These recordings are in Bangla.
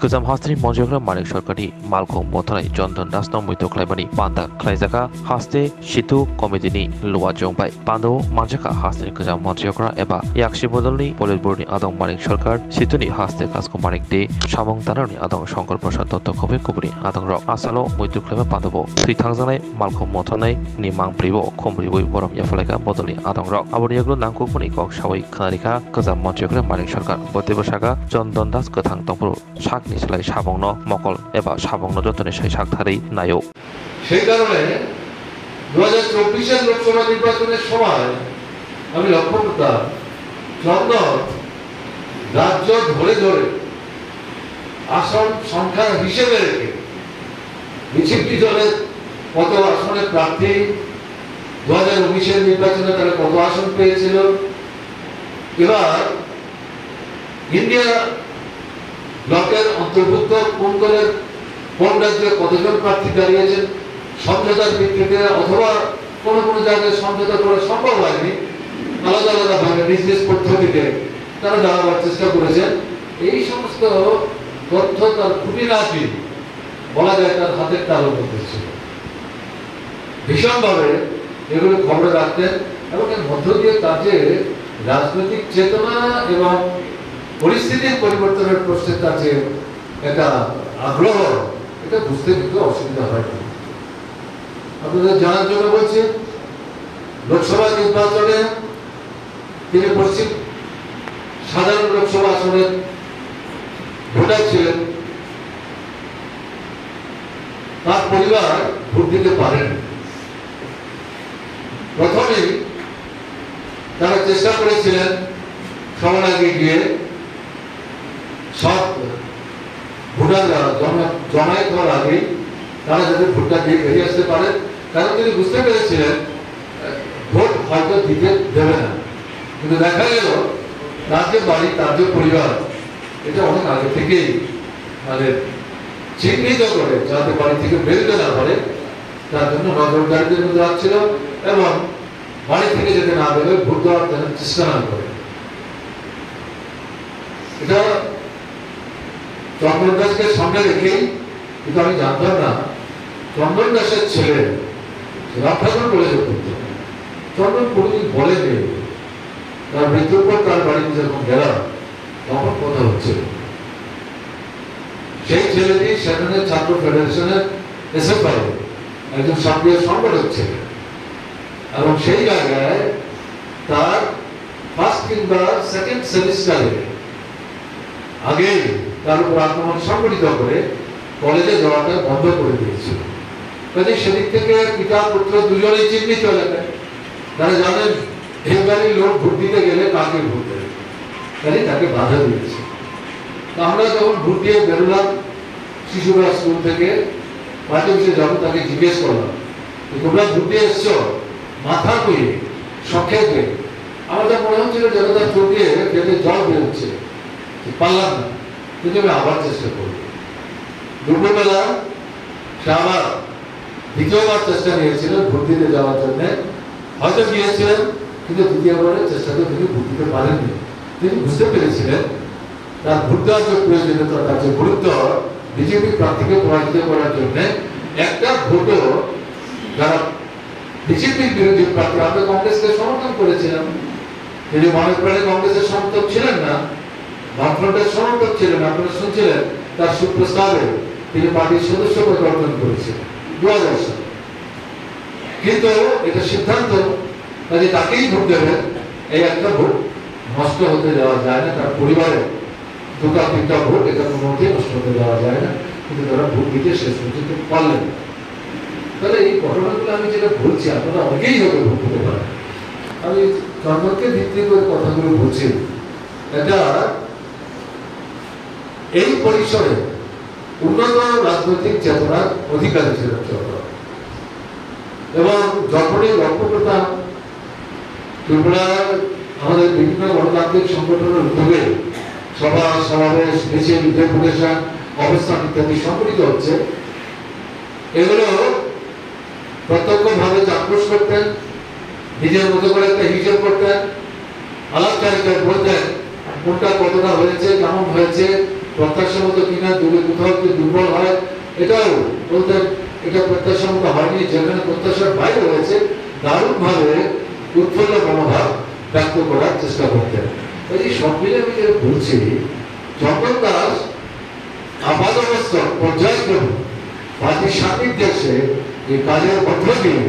गोजाम हास्टेनि मन्जुग्रा मानिक सरकारनि मालखौ मथनाय चन्दन दास मैथो खालायबानि बान्दा खालायजागा हास्टे सिथु कमिटिनि लुवा जंबाय बान्दो मानजाखा हास्टेनि गोजाम मन्जुग्रा एबा याक्षी बदलनि पलिटबुरनि आदं मानिक सरकार सिथुनि हास्टे कासको मानिक दे सामं तानारनि आदं शंकर प्रसाद दत्त कबे कुबुनि आदं रक आसालो मैथो खालायबा बान्दोबो थै थांजानाय मालखौ मथनाय नि मांप्रिबो खमब्रिबो बरम याफलायगा बदलनि आदं रक आबनियाग्रो नांगौफोरनि कक सावै खानारिखा गोजाम मन्जुग्रा मानिक सरकार बतेबसागा चन्दन दास गोथां दंफोर साकनि सोलाय साबंन मकल एबा साबंन जतनि साय साकथारै नायो সেই কারণে 2024 এর লোকসভা নির্বাচনের সময় আমি লক্ষ্য করতাম চন্দন রাজ্য ধরে ধরে আসন সংখ্যা হিসেবে রেখে বিজেপি দলের কত আসনে প্রার্থী 2019 এর নির্বাচনে তারা কত আসন পেয়েছিল এবার ইন্ডিয়া ব্লকের অন্তর্ভুক্ত কোন দলের কোন রাজ্যে কতজন প্রার্থী দাঁড়িয়েছেন সমঝোতার ভিত্তিতে অথবা কোন কোন জায়গায় সমঝোতা করা সম্ভব হয়নি আলাদা আলাদা ভাবে নিজ নিজ পদ্ধতিতে তারা দাঁড়াবার চেষ্টা করেছেন এই সমস্ত তথ্য তার খুঁটিনাটি বলা যায় তার হাতের তালুর মধ্যে ছিল ভীষণভাবে এগুলো খবরে রাখতেন এবং এর মধ্য দিয়ে তার যে রাজনৈতিক চেতনা এবং পরিস্থিতির পরিবর্তনের প্রশ্নে তার যে একটা আগ্রহ এটা বুঝতে কিন্তু অসুবিধা হয় না আপনাদের জানার জন্য বলছি লোকসভা নির্বাচনে তিনি পশ্চিম সাধারণ লোকসভা আসনের ভোটার ছিলেন তার পরিবার ভোট দিতে পারেন প্রথমেই তারা চেষ্টা করেছিলেন সবার আগে গিয়ে সব ভোটাররা জমায়েত হওয়ার আগে তারা যাতে ভোটটা দিয়ে বেরিয়ে আসতে পারে কারণ তিনি বুঝতে পেরেছিলেন ভোট হয়তো দিতে দেবে না কিন্তু দেখা গেল তার যে বাড়ি তার যে পরিবার এটা অনেক আগে থেকেই মানে চিহ্নিত করে যাতে বাড়ি থেকে বেরোতে না পারে তার জন্য নজরদারিদের মধ্যে রাখছিল এবং বাড়ি থেকে যেতে না বেরোয় ভোট দেওয়ার চেষ্টা না করে এটা চন্দন দাসকে সামনে রেখেই কিন্তু আমি জানতাম না চন্দন দাসের ছেলে রাম ঠাকুর কলেজে পড়তো চন্দন কোনদিন বলেনি তার মৃত্যুর পর তার বাড়িতে যখন গেলাম তখন কথা হচ্ছে সেই ছেলেটি সেখানে ছাত্র ফেডারেশনের এসএফআই একজন সক্রিয় সংগঠক ছিলেন এবং সেই জায়গায় তার ফার্স্ট কিংবা সেকেন্ড সেমিস্টারে আগে তার উপর আক্রমণ সংগঠিত করে কলেজে যাওয়াটা বন্ধ করে দিয়েছিল কাজে সেদিক থেকে পিতা পুত্র দুজনেই চিহ্নিত এলাকায় তারা জানেন এই বাড়ির লোক ভোট দিতে গেলে কাকে ভোট দেবে তাই তাকে বাধা দিয়েছে আমরা যখন ভোট দিয়ে বেরোলাম শিশুরা স্কুল থেকে মাঝে বসে যাবো তাকে জিজ্ঞেস করলাম তোমরা ভোট দিয়ে এসছো মাথা কইয়ে সংক্ষেপে আমার যা মনে হচ্ছিল যেন তার চোখ দিয়ে পেটে জল বেরোচ্ছে পারলাম না কিন্তু আমি আবার চেষ্টা করবো দুপুরবেলা সে আবার দ্বিতীয়বার চেষ্টা নিয়েছিলেন ভোট দিতে যাওয়ার জন্য হয়তো গিয়েছিলেন কিন্তু দ্বিতীয়বারের চেষ্টাতে তিনি ভোট দিতে পারেননি তিনি বুঝতে পেরেছিলেন তার ভোট দেওয়ার যে প্রয়োজনীয়তা তার যে গুরুত্ব বিজেপি প্রার্থীকে পরাজিত করার জন্য একটা ভোটও যারা বিজেপির বিরোধী প্রার্থী আমরা কংগ্রেসকে সমর্থন করেছিলাম তিনি মনে প্রাণে কংগ্রেসের সমর্থক ছিলেন না বামফ্রন্টের সমর্থক ছিলেন আপনারা শুনছিলেন তার সুপ্রস্তাবে তিনি পার্টির সদস্য পদ অর্জন করেছিলেন 2000 সালে কিন্তু এটা সিদ্ধান্ত কাজে তাকেই ভোট দেবেন এই একটা ভোট নষ্ট হতে দেওয়া যায় না তার পরিবারে দুটা তিনটা ভোট এটা কোনোমতেই নষ্ট হতে দেওয়া যায় না কিন্তু তারা ভোট দিতে শেষ পর্যন্ত পারলেন তাহলে এই ঘটনাগুলো আমি যেটা বলছি আপনারা অনেকেই হয়তো ভোট দিতে পারেন আমি চন্দনকে ভিত্তি করে কথাগুলো বলছি এটা এই পরিসরে উন্নত রাজনৈতিক চেতনার অধিকারী ছিলেন চন্দন এবং যখনই লক্ষ্য করতাম ত্রিপুরার আমাদের বিভিন্ন গণতান্ত্রিক সংগঠনের উদ্যোগে সভা সমাবেশ মিছিল ডেপুটেশন অবস্থান ইত্যাদি সংগঠিত হচ্ছে এগুলো প্রত্যক্ষভাবে চাক্ষুষ করতেন নিজের মতো করে একটা হিসেব করতেন আলাপচারিতায় বলতেন কোনটা কতটা হয়েছে কেমন হয়েছে প্রত্যাশা মতো কিনা, দূরে কোথাও যদি দুর্বল হয় এটাও বলতে এটা প্রত্যাশা মতো হয়নি, যেখানে প্রত্যাশার বাইরে হয়েছে দারুণভাবে উৎফুল্ল মনোভাব ব্যক্ত করার চেষ্টা করতেন। এই সব মিলে আমি বলছি, যখন দাস আপাদমস্তক পর্যায়ক্রমে পার্টির সান্নিধ্যে এসে এই কাজের মধ্য দিয়ে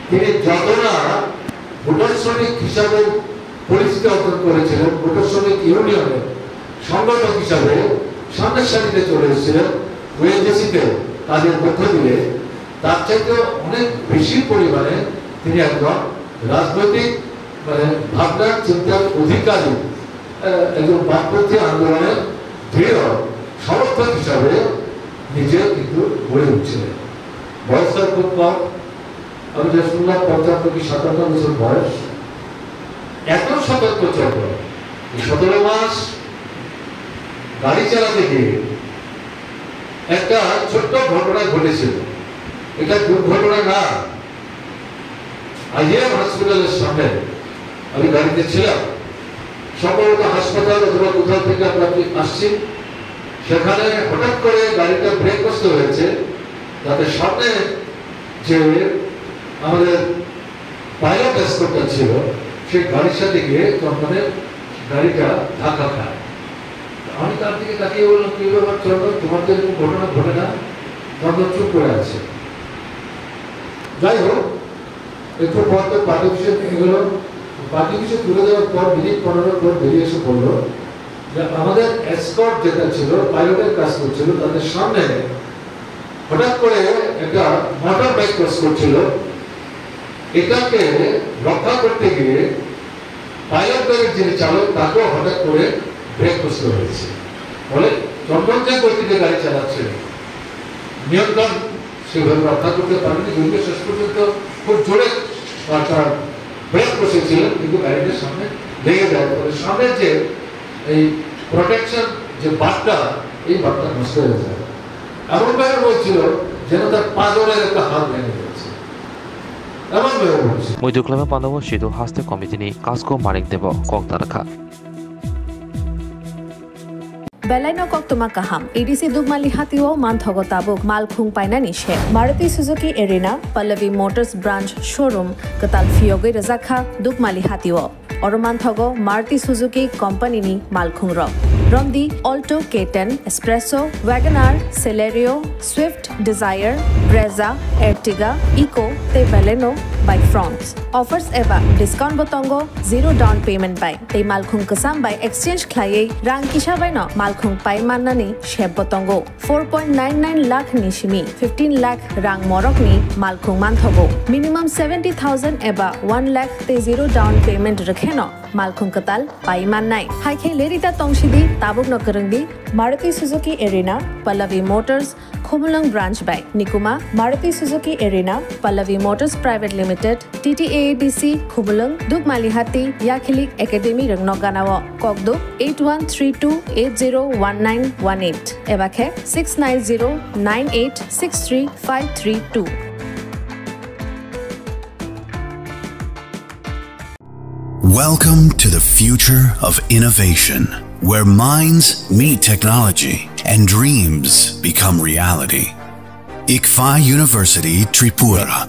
তিনি যত না ভোটার শ্রমিক হিসাবে পরিচিতি অর্জন করেছিলেন, ভোটার শ্রমিক ইউনিয়নের সংগঠক হিসাবে সামনের সারিতে চলে এসেছিলেন ওএনজিসিতে কাজের মধ্য দিয়ে, তার চাইতে অনেক বেশি পরিমাণে তিনি একজন রাজনৈতিক মানে ভাবনার চিন্তার অধিকারী, একজন বামপন্থী আন্দোলনের দৃঢ় সমর্থক হিসাবে নিজে কিন্তু গড়ে উঠছিলেন। বয়স তার খুব কম, আমি যা শুনলাম 55 কি 57 বছর বয়স। এত সতর্ক চক্র 17 মাস গাড়ি চালাতে গিয়ে একটা ছোট্ট ঘটনা ঘটেছিল। এটা দুর্ঘটনা না, আইএম হসপিটালের সামনে আমি গাড়িতে ছিলাম, সম্ভবত হাসপাতাল অথবা কোথাও থেকে আমরা আসছি, সেখানে হঠাৎ করে গাড়িটা ব্রেক করতে হয়েছে, তাতে সামনে যে আমাদের পাইলট এসকর্টটা ছিল সেই গাড়ির সাথে গিয়ে তখন গাড়িটা ধাক্কা খায়। আমি তার দিকে তাকিয়ে বললাম, কি ব্যাপার চন্দন, তোমার তো এরকম ঘটনা ঘটে না? চন্দন চুপ করে আছে। যাই হোক, একটু পর তো পার্টি অফিসে নিয়ে গেল, পার্টি অফিসে তুলে দেওয়ার পর মিনিট 15 পর বেরিয়ে এসে বললো যে আমাদের এসকর্ট যেটা ছিল পাইলটের কাজ করছিল, তাদের সামনে হঠাৎ করে একটা মোটর বাইক ক্রস করছিল, এটাকে রক্ষা করতে গিয়ে পাইলট গাড়ির যিনি চালক তাকেও হঠাৎ করে ব্রেক করতে হয়েছে। ফলে চন্দন যে গতিতে গাড়ি চালাচ্ছে নিয়ন্ত্রণ সেভাবে রক্ষা করতে পারেনি, যদিও শেষ পর্যন্ত খুব জোরে ব্রেক বসেছিলেন, কিন্তু গাড়িটার সামনে লেগে যায়। ফলে সামনের যে এই প্রোটেকশন যে বাটটা, এই বাটটা নষ্ট হয়ে যায়। এমন ভাবে বলছিল যেন তার পাঁজরের একটা হাত ভেঙে গেছে, এমন ভাবে বলছে। মৈদুক্লামে পান্ডব সিধু হাস্তে কমিটিনি কাজকো মারিক দেব cock তারখা Belaino kok tuma kaham EDC Dugmali Hatiwo Manthogo Tabuk Malkhung Painani she Maruti Suzuki Arena Pallavi Motors Branch Showroom Katal Fioge Razakha Dugmali Hatiwo Oromanthogo Maruti Suzuki Company ni Malkhung Rock Rondi Alto K10 Espresso Wagoner Celerio Swift Desire Brezza Ertiga Eco te Belaino by France offers eba discount botongo zero down payment by te Malkhung kasam by exchange khlaye rang kisha by no Malkhung pai manani sheb botongo 4.99 lakh nishimi 15 lakh rang morok ni Malkhung manthogo minimum 70,000 eba 1 lakh te zero down payment rakheno Malkhung katal pai man nai hai khe lerita tongshidi tabuk no karangdi Maruti Suzuki Arena Pallavi Motors Khumulang branch by Nikuma Maruti Suzuki Arena Pallavi Motors Private Limited TTAADC Khumulang Dugmalihati Yakhilik Academy Rangnoganawo Kokduk 8132801918 Ebakhe 6909863532 Welcome to the future of innovation, where minds meet technology and dreams become reality. ICFA University Tripura,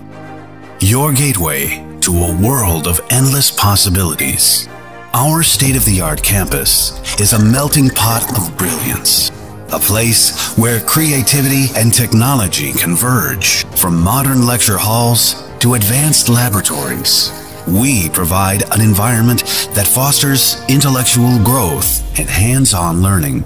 your gateway to a world of endless possibilities. Our state-of-the-art campus is a melting pot of brilliance, a place where creativity and technology converge. From modern lecture halls to advanced laboratories, we provide an environment that fosters intellectual growth and hands-on learning.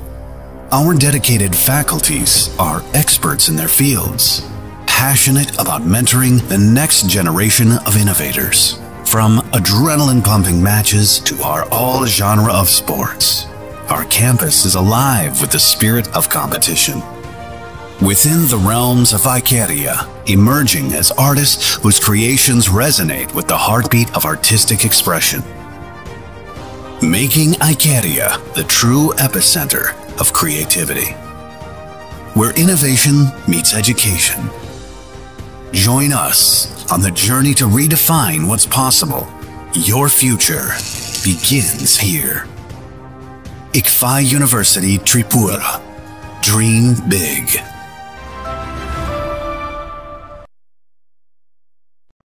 Our dedicated faculties are experts in their fields, passionate about mentoring the next generation of innovators. From adrenaline-pumping matches to our all-genre of sports, our campus is alive with the spirit of competition. Within the realms of Icaria, emerging as artists whose creations resonate with the heartbeat of artistic expression. Making Icaria the true epicenter of creativity, where innovation meets education. Join us on the journey to redefine what's possible. Your future begins here. ICFA University Tripura. Dream big.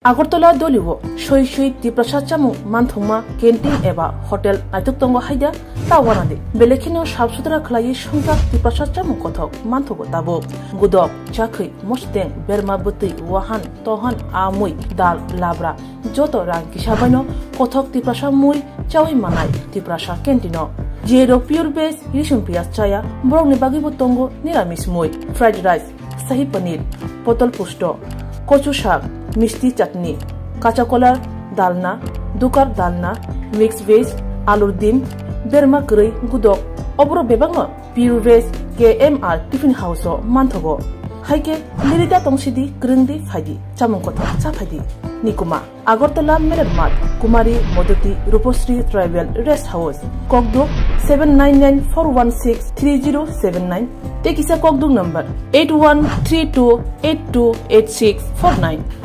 Agartala দলিও সই সই ত্রিপ্রসাদ চামু মানথংমা ক্যান্টিন এবা হোটেল নাইতক তঙ্গ হাইদা তাওয়ানাদে বেলেখিনো সাফ সুতরা খলাই সংখ্যা ত্রিপ্রসাদ চামু কথক মানথগো তাবো গুদক চাখৈ মস্তেং বেরমা বতৈ ওয়াহান তহান আমুই দাল লাবরা যত রাং কিসাবাইনো কথক ত্রিপ্রসাদ মুই চাওই মানাই ত্রিপ্রসাদ ক্যান্টিনো জিরো পিওর বেস রিসুম পিয়াজ চায়া বরংনি বাগিবো তঙ্গ নিরামিষ মুই ফ্রাইড রাইস শাহী পনির পটল পুষ্ট কচু শাক মিষ্টি চাটনি কাঁচা কলার ডালনা দুকার ডালনা মিক্স ভেজ আলুর ডিম বেরমা গৈ গুদক অব্র বেবাং pure veg KMR tiffin house মানথগো হাইকে লিরিতা তংসিদি গ্রিংদি ফাইদি চামুং কথা চাফাইদি নিকুমা আগরতলা মেরের মাঠ কুমারী মদতি রূপশ্রী ট্রাইবেল রেস্ট হাউস ককদুক 7994163079 টেকিসা ককদুক নাম্বার 8132828649